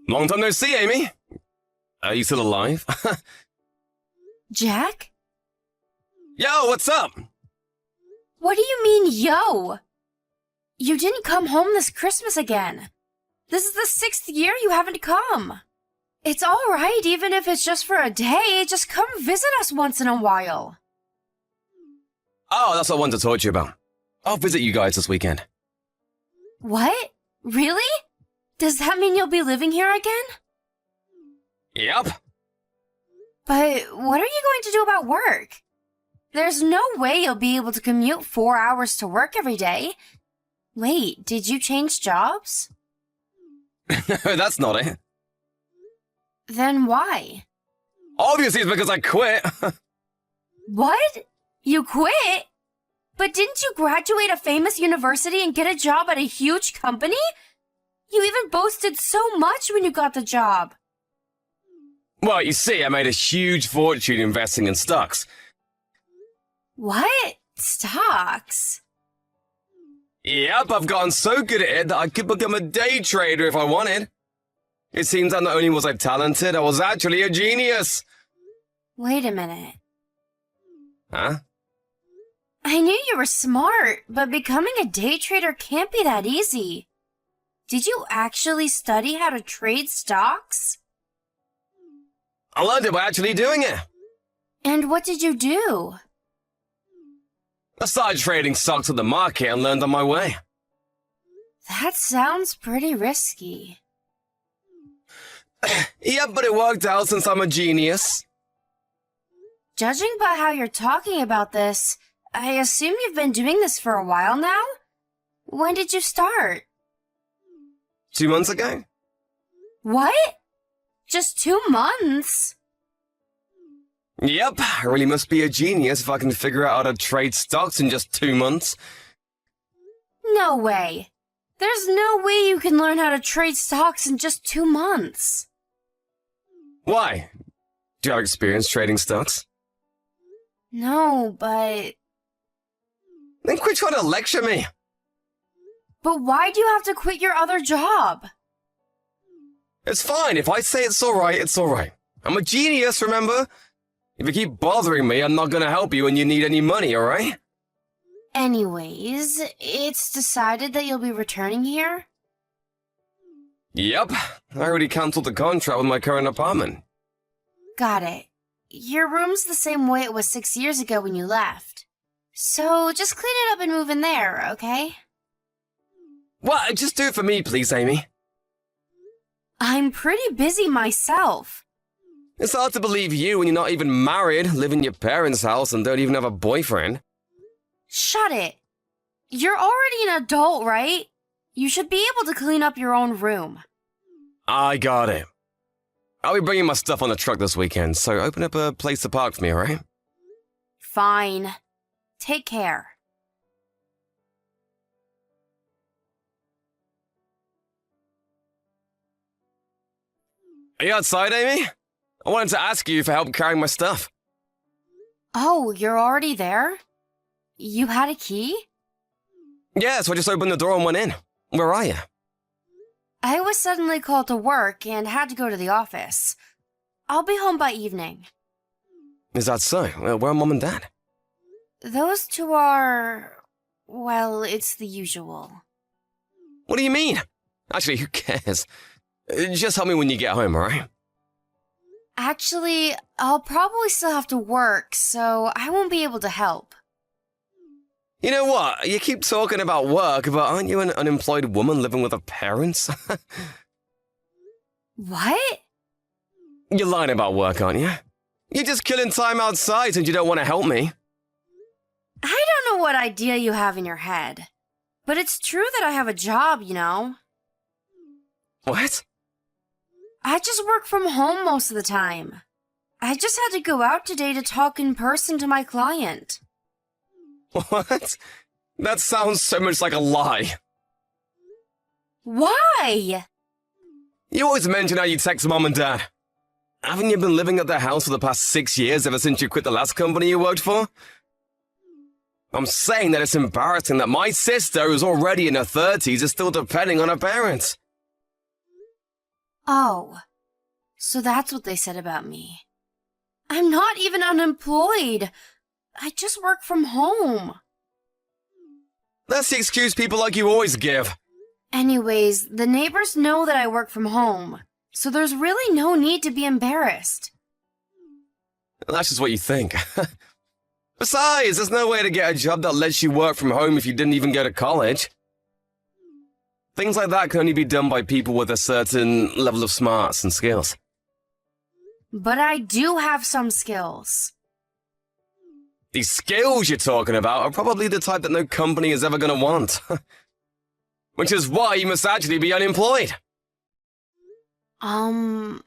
Long time no see, Amy. Are you still alive? Jack? Yo, what's up? What do you mean, yo? You didn't come home this Christmas again. This is the 6th year you haven't come. It's all right, even if it's just for a day. Just come visit us once in a while. Oh, that's what I wanted to talk to you about. I'll visit you guys this weekend. What? Really? Does that mean you'll be living here again? Yep. But what are you going to do about work? There's no way you'll be able to commute 4 hours to work every day. Wait, did you change jobs? No, that's not it. Then why? Obviously, it's because I quit. What? You quit? But didn't you graduate a famous university and get a job at a huge company? You even boasted so much when you got the job. Well, you see, I made a huge fortune investing in stocks. What? Stocks? Yep, I've gotten so good at it that I could become a day trader if I wanted. It seems that not only was I talented, I was actually a genius. Wait a minute. Huh? I knew you were smart, but becoming a day trader can't be that easy. Did you actually study how to trade stocks? I learned it by actually doing it. And what did you do? I started trading stocks at the market and learned on my way. That sounds pretty risky. Yep, but it worked out since I'm a genius. Judging by how you're talking about this, I assume you've been doing this for a while now? When did you start? 2 months ago? What? Just 2 months? Yep, I really must be a genius if I can figure out how to trade stocks in just 2 months. No way. There's no way you can learn how to trade stocks in just 2 months. Why? Do you have experience trading stocks? No, but... Then quit trying to lecture me. But why do you have to quit your other job? It's fine. If I say it's alright, it's alright. I'm a genius, remember? If you keep bothering me, I'm not gonna help you when you need any money, alright? Anyways, it's decided that you'll be returning here? Yep. I already cancelled the contract with my current apartment. Got it. Your room's the same way it was 6 years ago when you left. So just clean it up and move in there, okay? What? Just do it for me, please, Amy. I'm pretty busy myself. It's hard to believe you when you're not even married, live in your parents' house, and don't even have a boyfriend. Shut it. You're already an adult, right? You should be able to clean up your own room. I got it. I'll be bringing my stuff on the truck this weekend, so open up a place to park for me, alright? Fine. Take care. Are you outside, Amy? I wanted to ask you for help carrying my stuff. Oh, you're already there? You had a key? Yeah, so I just opened the door and went in. Where are you? I was suddenly called to work and had to go to the office. I'll be home by evening. Is that so? Where are Mom and Dad? Those two are... well, it's the usual. What do you mean? Actually, who cares? Just help me when you get home, alright? Actually, I'll probably still have to work, so I won't be able to help. You know what? You keep talking about work, but aren't you an unemployed woman living with her parents? What? You're lying about work, aren't you? You're just killing time outside and you don't want to help me. I don't know what idea you have in your head, but it's true that I have a job, you know. What? I just work from home most of the time. I just had to go out today to talk in person to my client. What? That sounds so much like a lie. Why? You always mention how you text Mom and Dad. Haven't you been living at their house for the past 6 years ever since you quit the last company you worked for? I'm saying that it's embarrassing that my sister, who's already in her 30s, is still depending on her parents. Oh, so that's what they said about me. I'm not even unemployed. I just work from home. That's the excuse people like you always give. Anyways, the neighbors know that I work from home, so there's really no need to be embarrassed. That's just what you think. Besides, there's no way to get a job that lets you work from home if you didn't even go to college. Things like that can only be done by people with a certain level of smarts and skills. But I do have some skills. These skills you're talking about are probably the type that no company is ever going to want. Which is why you must actually be unemployed. Why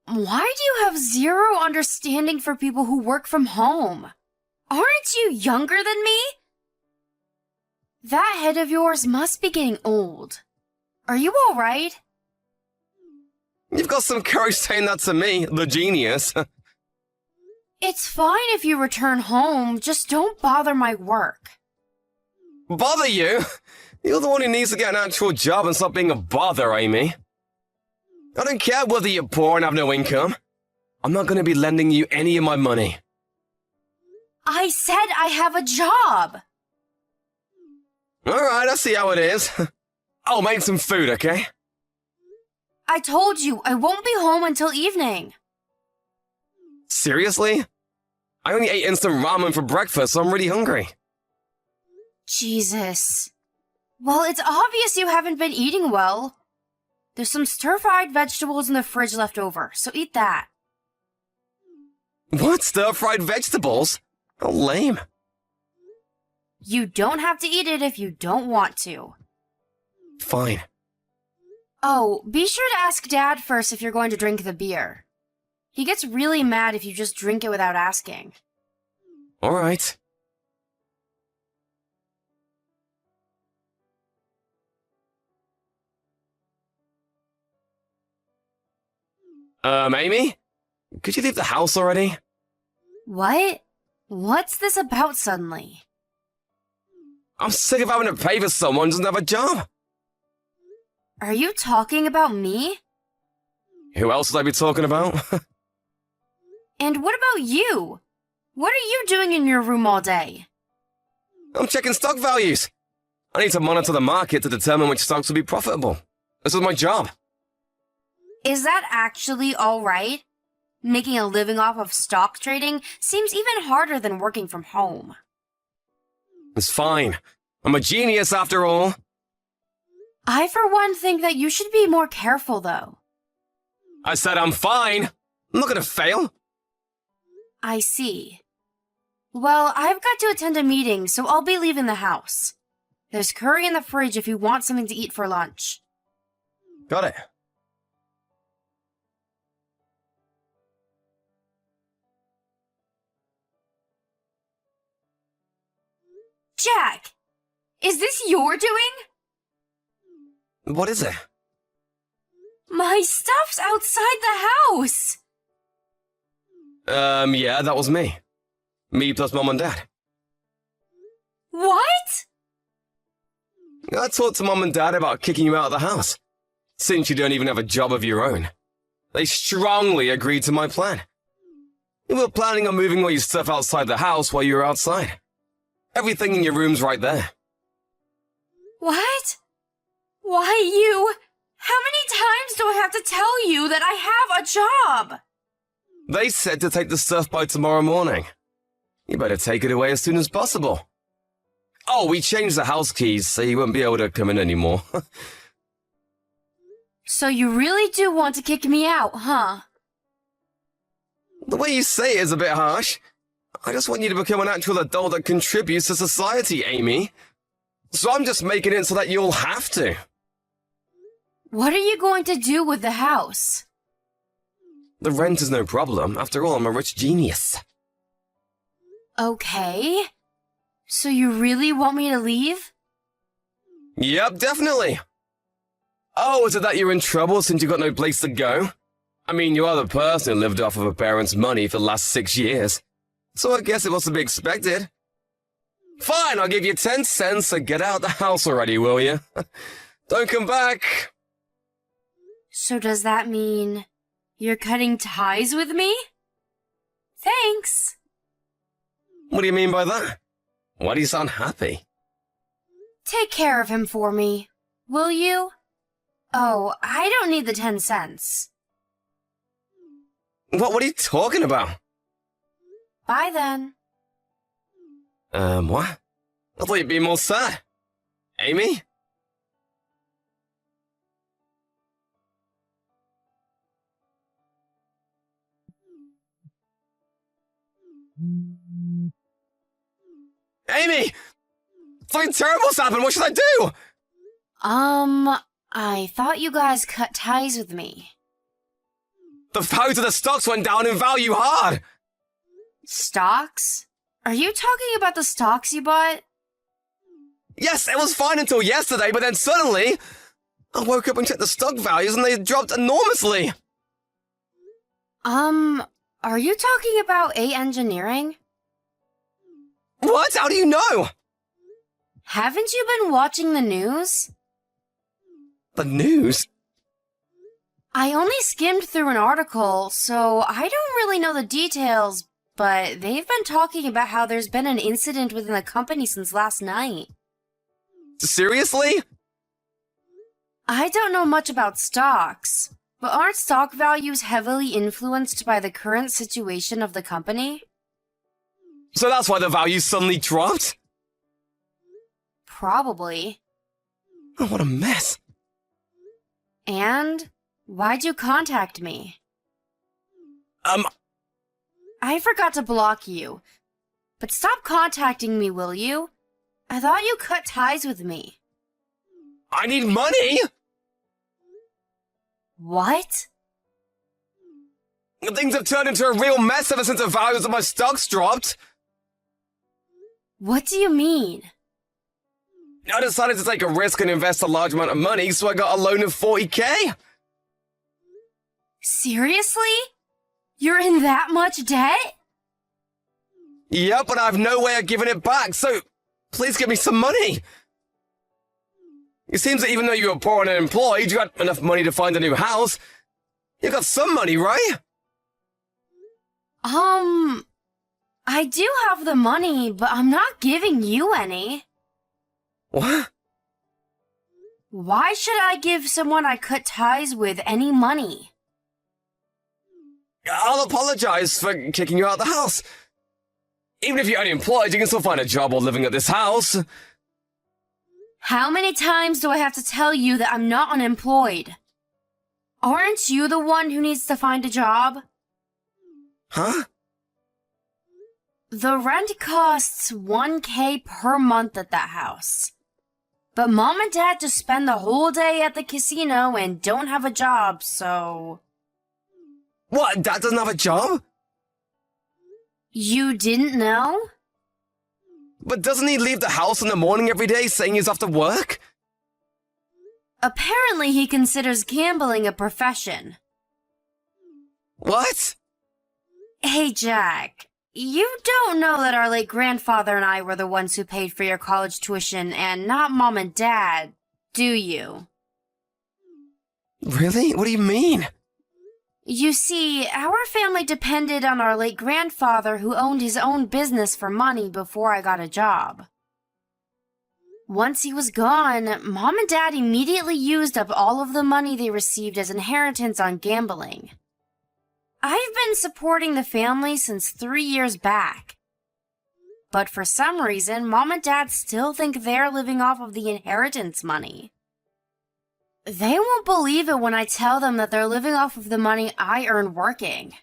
do you have zero understanding for people who work from home? Aren't you younger than me? That head of yours must be getting old. Are you alright? You've got some courage saying that to me, the genius. It's fine if you return home, just don't bother my work. Bother you? You're the one who needs to get an actual job and stop being a bother, Amy. I don't care whether you're poor and have no income. I'm not going to be lending you any of my money. I said I have a job! Alright, I see how it is. I'll make some food, okay? I told you, I won't be home until evening. Seriously? I only ate instant ramen for breakfast, so I'm really hungry. Jesus. Well, it's obvious you haven't been eating well. There's some stir-fried vegetables in the fridge left over, so eat that. What? Stir-fried vegetables? How lame. You don't have to eat it if you don't want to. Fine. Oh, be sure to ask Dad first if you're going to drink the beer. He gets really mad if you just drink it without asking. Alright. Amy? Could you leave the house already? What? What's this about suddenly? I'm sick of having to pay for someone who doesn't have a job. Are you talking about me? Who else would I be talking about? And what about you? What are you doing in your room all day? I'm checking stock values. I need to monitor the market to determine which stocks will be profitable. This is my job. Is that actually all right? Making a living off of stock trading seems even harder than working from home. It's fine. I'm a genius after all. I, for one, think that you should be more careful, though. I said I'm fine. I'm not gonna fail. I see. Well, I've got to attend a meeting, so I'll be leaving the house. There's curry in the fridge if you want something to eat for lunch. Got it. Jack! Is this your doing? What is it? My stuff's outside the house! Yeah, that was me. Me plus Mom and Dad. What? I talked to Mom and Dad about kicking you out of the house, since you don't even have a job of your own. They strongly agreed to my plan. You were planning on moving all your stuff outside the house while you were outside. Everything in your room's right there. What? Why you? How many times do I have to tell you that I have a job? They said to take the stuff by tomorrow morning. You better take it away as soon as possible. Oh, we changed the house keys, so you won't be able to come in anymore. So you really do want to kick me out, huh? The way you say it is a bit harsh. I just want you to become an actual adult that contributes to society, Amy. So I'm just making it so that you'll have to. What are you going to do with the house? The rent is no problem. After all, I'm a rich genius. Okay. So you really want me to leave? Yep, definitely. Oh, is it that you're in trouble since you've got no place to go? I mean, you are the person who lived off of a parent's money for the last 6 years. So I guess it was to be expected. Fine, I'll give you 10 cents, so get out of the house already, will you? Don't come back. So does that mean you're cutting ties with me? Thanks. What do you mean by that? Why do you sound happy? Take care of him for me, will you? Oh, I don't need the 10 cents. What are you talking about? Bye then. What? I thought you'd be more sad. Amy? Amy! Something terrible's happened! What should I do? I thought you guys cut ties with me. The value of the stocks went down in value hard! Stocks? Are you talking about the stocks you bought? Yes, it was fine until yesterday, but then suddenly, I woke up and checked the stock values and they dropped enormously! Are you talking about A Engineering? What? How do you know? Haven't you been watching the news? The news? I only skimmed through an article, so I don't really know the details, but they've been talking about how there's been an incident within the company since last night. Seriously? I don't know much about stocks, but aren't stock values heavily influenced by the current situation of the company? So that's why the value suddenly dropped? Probably. Oh, what a mess. And why'd you contact me? I forgot to block you. But stop contacting me, will you? I thought you cut ties with me. I need money! What? Things have turned into a real mess ever since the values of my stocks dropped. What do you mean? I decided to take a risk and invest a large amount of money, so I got a loan of 40k. Seriously? You're in that much debt? Yep, but I have no way of giving it back, so please give me some money. It seems that even though you were poor and unemployed, you got enough money to find a new house. You got some money, right? I do have the money, but I'm not giving you any. What? Why should I give someone I cut ties with any money? I'll apologize for kicking you out of the house. Even if you're unemployed, you can still find a job while living at this house. How many times do I have to tell you that I'm not unemployed? Aren't you the one who needs to find a job? Huh? The rent costs 1K per month at that house. But Mom and Dad just spend the whole day at the casino and don't have a job, so... What, Dad doesn't have a job? You didn't know? But doesn't he leave the house in the morning every day saying he's off to work? Apparently he considers gambling a profession. What? Hey, Jack. You don't know that our late grandfather and I were the ones who paid for your college tuition and not Mom and Dad, do you? Really? What do you mean? You see, our family depended on our late grandfather who owned his own business for money before I got a job. Once he was gone, Mom and Dad immediately used up all of the money they received as inheritance on gambling. I've been supporting the family since 3 years back. But for some reason, Mom and Dad still think they're living off of the inheritance money. They won't believe it when I tell them that they're living off of the money I earn working.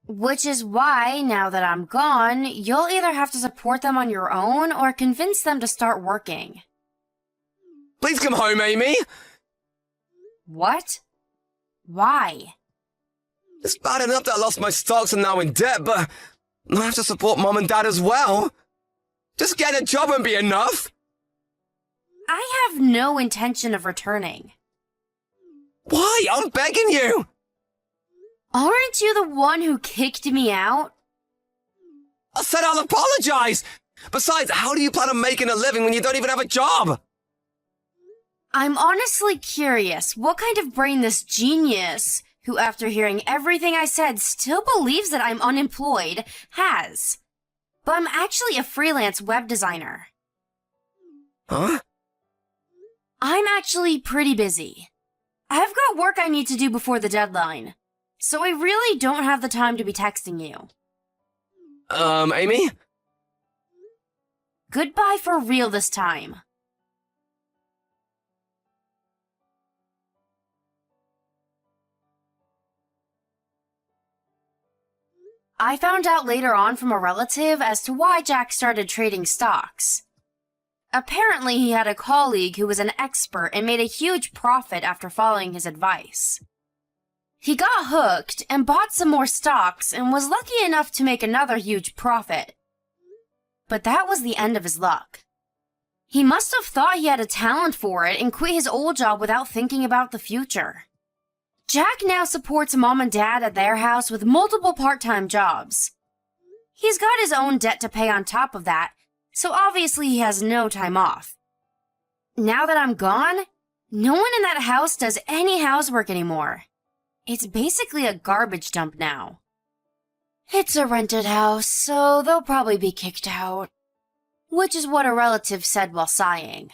Which is why, now that I'm gone, you'll either have to support them on your own or convince them to start working. Please come home, Amy! What? Why? It's bad enough that I lost my stocks and now in debt, but I have to support Mom and Dad as well. Just get a job and be enough. I have no intention of returning. Why? I'm begging you! Aren't you the one who kicked me out? I said I'll apologize! Besides, how do you plan on making a living when you don't even have a job? I'm honestly curious what kind of brain this genius, who after hearing everything I said still believes that I'm unemployed, has. But I'm actually a freelance web designer. Huh? I'm actually pretty busy. I've got work I need to do before the deadline, so I really don't have the time to be texting you. Amy? Goodbye for real this time. I found out later on from a relative as to why Jack started trading stocks. Apparently, he had a colleague who was an expert and made a huge profit after following his advice. He got hooked and bought some more stocks and was lucky enough to make another huge profit. But that was the end of his luck. He must have thought he had a talent for it and quit his old job without thinking about the future. Jack now supports mom and dad at their house with multiple part-time jobs. He's got his own debt to pay on top of that, so obviously he has no time off. Now that I'm gone, no one in that house does any housework anymore. It's basically a garbage dump now. It's a rented house, so they'll probably be kicked out. Which is what a relative said while sighing.